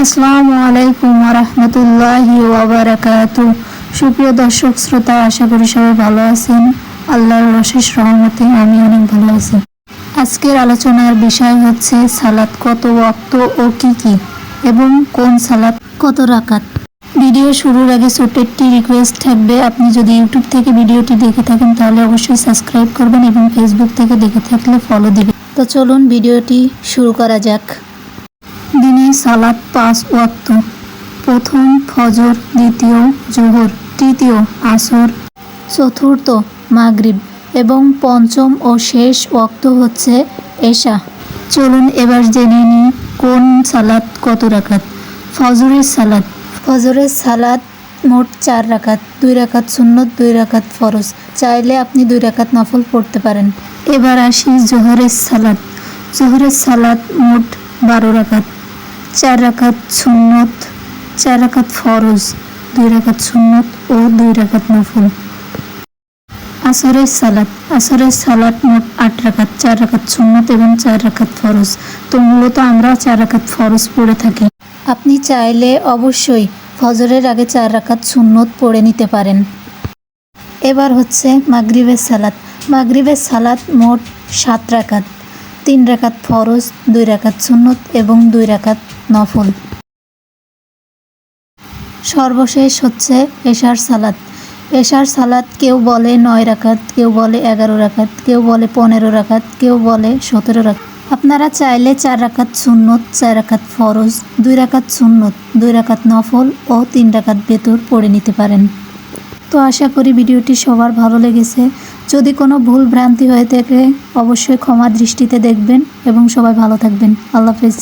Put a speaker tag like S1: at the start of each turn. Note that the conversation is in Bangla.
S1: আসসালামু আলাইকুম ওয়া রাহমাতুল্লাহি ওয়া বারাকাতুহু। সুপ্রিয় দর্শক শ্রোতা, আশা করি সবাই ভালো আছেন। আল্লাহর অশেষ রহমতে আমি অনেক ভালো আছি। আজকের আলোচনার বিষয় হচ্ছে সালাত কত ওয়াক্ত ও কি এবং কোন সালাত কত রাকাত। ভিডিও শুরুর আগে ছোট্ট একটি রিকোয়েস্ট থাকবে, আপনি যদি ইউটিউব থেকে ভিডিওটি দেখে থাকেন তাহলে অবশ্যই সাবস্ক্রাইব করবেন এবং ফেসবুক থেকে দেখে থাকলে ফলো দিবেন। তো চলুন ভিডিওটি শুরু করা যাক। দিনে সালাত 5 ওয়াক্ত। প্রথম ফজর, দ্বিতীয় জোহর, তৃতীয় আসর, চতুর্থ মাগরিব এবং পঞ্চম ও শেষ ওয়াক্ত হচ্ছে এশা। চলুন এবার জেনে নিই কোন সালাত কত রাকাত। ফজরের সালাত মোট 4 রাকাত, 2 রাকাত সুন্নত, 2 রাকাত ফরজ। চাইলে আপনি 2 রাকাত নফল পড়তে পারেন। এবার আসি জোহরের সালাত মোট 12 রাকাত, 4 রাকাত সুন্নত, 4 রাকাত ফরজ, 2 রাকাত সুন্নত ও 2 রাকাত নফল। আসরের সালাত মোট 8 রাকাত, 4 রাকাত সুন্নত এবং 4 রাকাত ফরজ। তো মূলত আমরা 4 রাকাত ফরজ পড়ে থাকি। আপনি চাইলে অবশ্যই ফজরের আগে 4 রাকাত সুন্নত পড়ে নিতে পারেন। এবার হচ্ছে মাগরিবের সালাত মোট 7 রাকাত, 3 রাকাত ফরজ, 2 রাকাত সুন্নত এবং 2 রাকাত নফল। সর্বশেষ হচ্ছে এশার সালাত কেউ বলে 9 রাকাত, কেউ বলে 11 রাকাত, কেউ বলে 15 রাকাত, কেউ বলে 17 রাকাত। আপনারা চাইলে 4 রাকাত সুন্নত, 4 রাকাত ফরজ, 2 রাকাত সুন্নত, 2 রাকাত নফল ও 3 রাকাত বেতর পড়ে নিতে পারেন। তো আশা করি ভিডিওটি সবার ভালো লেগেছে। যদি কোনো ভুল ভ্রান্তি হয়ে থাকে অবশ্যই ক্ষমা দৃষ্টিতে দেখবেন এবং সবাই ভালো থাকবেন। আল্লাহ হাফেজ।